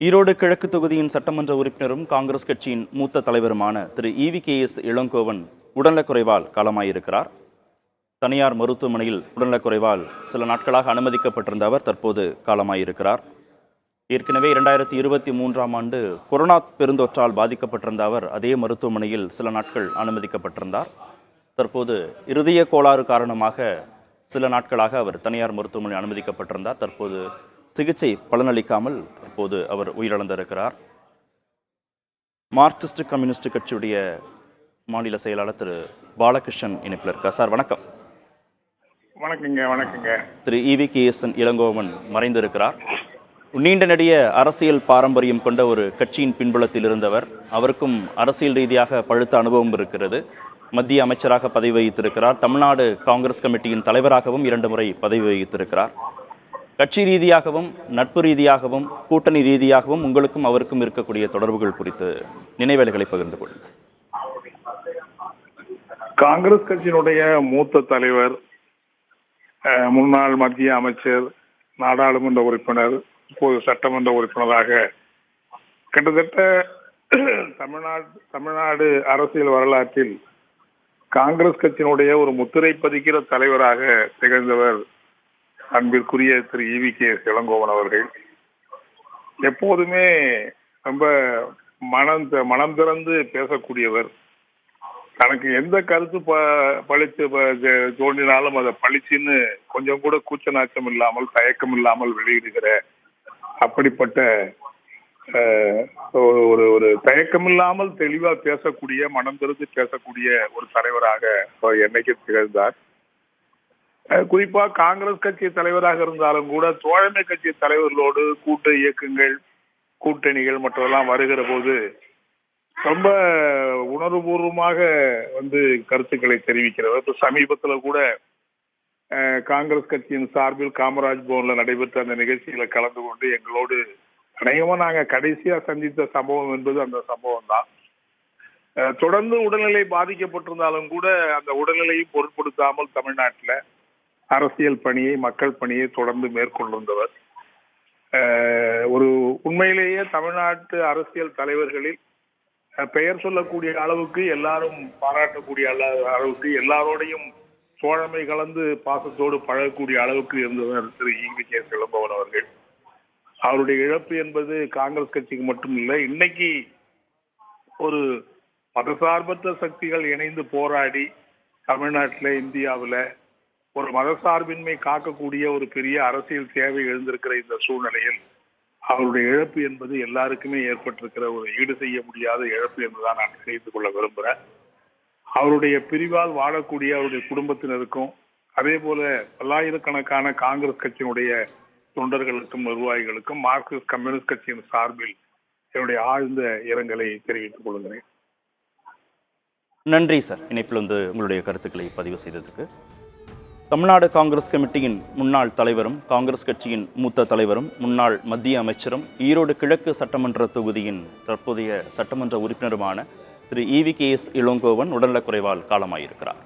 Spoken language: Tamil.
ஈரோடு கிழக்கு தொகுதியின் சட்டமன்ற உறுப்பினரும் காங்கிரஸ் கட்சியின் மூத்த தலைவருமான திரு ஈவி.கே.எஸ். இளங்கோவன் உடல்நலக்குறைவால் காலமாயிருக்கிறார். தனியார் மருத்துவமனையில் உடல்நலக்குறைவால் சில நாட்களாக அனுமதிக்கப்பட்டிருந்த அவர் தற்போது காலமாயிருக்கிறார். ஏற்கனவே 2023ஆம் ஆண்டு கொரோனா பெருந்தொற்றால் பாதிக்கப்பட்டிருந்த அவர் அதே மருத்துவமனையில் சில நாட்கள் அனுமதிக்கப்பட்டிருந்தார். தற்போது இருதய கோளாறு காரணமாக சில நாட்களாக அவர் தனியார் மருத்துவமனையில் அனுமதிக்கப்பட்டிருந்தார். தற்போது சிகிச்சை பலனளிக்காமல் தற்போது அவர் உயிரிழந்திருக்கிறார். மார்க்சிஸ்ட் கம்யூனிஸ்ட் கட்சியுடைய மாநில செயலாளர் திரு பாலகிருஷ்ணன் இணைப்பில் இருக்கார். சார் வணக்கம். வணக்கங்க. திரு ஈவி.கே.எஸ். இளங்கோவன் மறைந்திருக்கிறார். நீண்ட நெடிய அரசியல் பாரம்பரியம் கொண்ட ஒரு கட்சியின் பின்புலத்தில் இருந்தவர். அவருக்கும் அரசியல் ரீதியாக பழுத்த அனுபவம் இருக்கிறது. மத்திய அமைச்சராக பதவி வகித்திருக்கிறார். தமிழ்நாடு காங்கிரஸ் கமிட்டியின் தலைவராகவும் 2 முறை பதவி வகித்திருக்கிறார். கட்சி ரீதியாகவும் நட்பு ரீதியாகவும் கூட்டணி ரீதியாகவும் உங்களுக்கும் அவருக்கும் இருக்கக்கூடிய தொடர்புகள் குறித்து நினைவேலைகளை பகிர்ந்து கொள்ளுங்கள். காங்கிரஸ் கட்சியினுடைய மூத்த தலைவர், முன்னாள் மத்திய அமைச்சர், நாடாளுமன்ற உறுப்பினர், இப்போது சட்டமன்ற உறுப்பினராக கிட்டத்தட்ட தமிழ்நாடு அரசியல் வரலாற்றில் காங்கிரஸ் கட்சியினுடைய ஒரு முத்திரை பதிக்கிற தலைவராக திகழ்ந்தவர் அன்பிற்குரிய திரு ஈவி.கே.எஸ். இளங்கோவன் அவர்கள். எப்போதுமே ரொம்ப மனம் திறந்து பேசக்கூடியவர். தனக்கு எந்த கருத்து பழிச்சு தோன்றினாலும் அதை பழிச்சுன்னு கொஞ்சம் கூட கூச்ச நாச்சம் இல்லாமல் தயக்கம் இல்லாமல் வெளியிடுகிற அப்படிப்பட்ட ஒரு தயக்கம் இல்லாமல் தெளிவா பேசக்கூடிய, மனம் திறந்து பேசக்கூடிய ஒரு தலைவராக என்னைக்கு திகழ்ந்தார். குறிப்பா காங்கிரஸ் கட்சி தலைவராக இருந்தாலும் கூட தோழமை கட்சி தலைவர்களோடு கூட்டு இயக்கங்கள், கூட்டணிகள் மற்றெல்லாம் வருகிற போது ரொம்ப உணர்வுபூர்வமாக கருத்துக்களை தெரிவிக்கிறவர். இப்ப சமீபத்துல கூட காங்கிரஸ் கட்சியின் சார்பில் காமராஜ் பவன்ல நடைபெற்ற அந்த நிகழ்ச்சியில கலந்து கொண்டு எங்களோடு அநேகமா நாங்க கடைசியா சந்தித்த சம்பவம் என்பது அந்த சம்பவம் தான். தொடர்ந்து உடல்நிலை பாதிக்கப்பட்டிருந்தாலும் கூட அந்த உடல்நிலையை பொருட்படுத்தாமல் தமிழ்நாட்டில் அரசியல் பணியை, மக்கள் பணியை தொடர்ந்து மேற்கொண்டிருந்தவர். ஒரு உண்மையிலேயே தமிழ்நாட்டு அரசியல் தலைவர்களில் பெயர் சொல்லக்கூடிய அளவுக்கு, எல்லாரும் பாராட்டக்கூடிய அளவுக்கு, எல்லாரோடையும் தோழமை கலந்து பாசத்தோடு பழகக்கூடிய அளவுக்கு இருந்தவர் திரு ஈவி.கே.எஸ். இளங்கோவன் அவர்கள். அவருடைய இழப்பு என்பது காங்கிரஸ் கட்சிக்கு மட்டும் இல்லை, இன்னைக்கு ஒரு மதசார்பற்ற சக்திகள் இணைந்து போராடி தமிழ்நாட்டில், இந்தியாவில் ஒரு மதசார்பின்மை காக்கக்கூடிய ஒரு பெரிய அரசியல் தேவை எழுந்திருக்கிற இந்த சூழ்நிலையில் அவருடைய இழப்பு என்பது எல்லாருக்குமே ஏற்பட்டிருக்கிற ஒரு ஈடு செய்ய முடியாத இழப்பு என்றுதான் நான் தெரிந்து கொள்ள விரும்புகிறேன். அவருடைய பிரிவால் வாழக்கூடிய அவருடைய குடும்பத்தினருக்கும், அதே போல பல்லாயிரக்கணக்கான காங்கிரஸ் கட்சியினுடைய தொண்டர்களுக்கும் நிர்வாகிகளுக்கும் மார்க்சிஸ்ட் கம்யூனிஸ்ட் கட்சியின் சார்பில் என்னுடைய ஆழ்ந்த இரங்கலை தெரிவித்துக் கொள்கிறேன். நன்றி சார், இணைப்பில் உங்களுடைய கருத்துக்களை பதிவு செய்ததுக்கு. தமிழ்நாடு காங்கிரஸ் கமிட்டியின் முன்னாள் தலைவரும் காங்கிரஸ் கட்சியின் மூத்த தலைவரும் முன்னாள் மத்திய அமைச்சரும் ஈரோடு கிழக்கு சட்டமன்ற தொகுதியின் தற்போதைய சட்டமன்ற உறுப்பினருமான திரு ஈவி.கே.எஸ். இளங்கோவன் உடல்நலக்குறைவால் காலமாயிருக்கிறார்.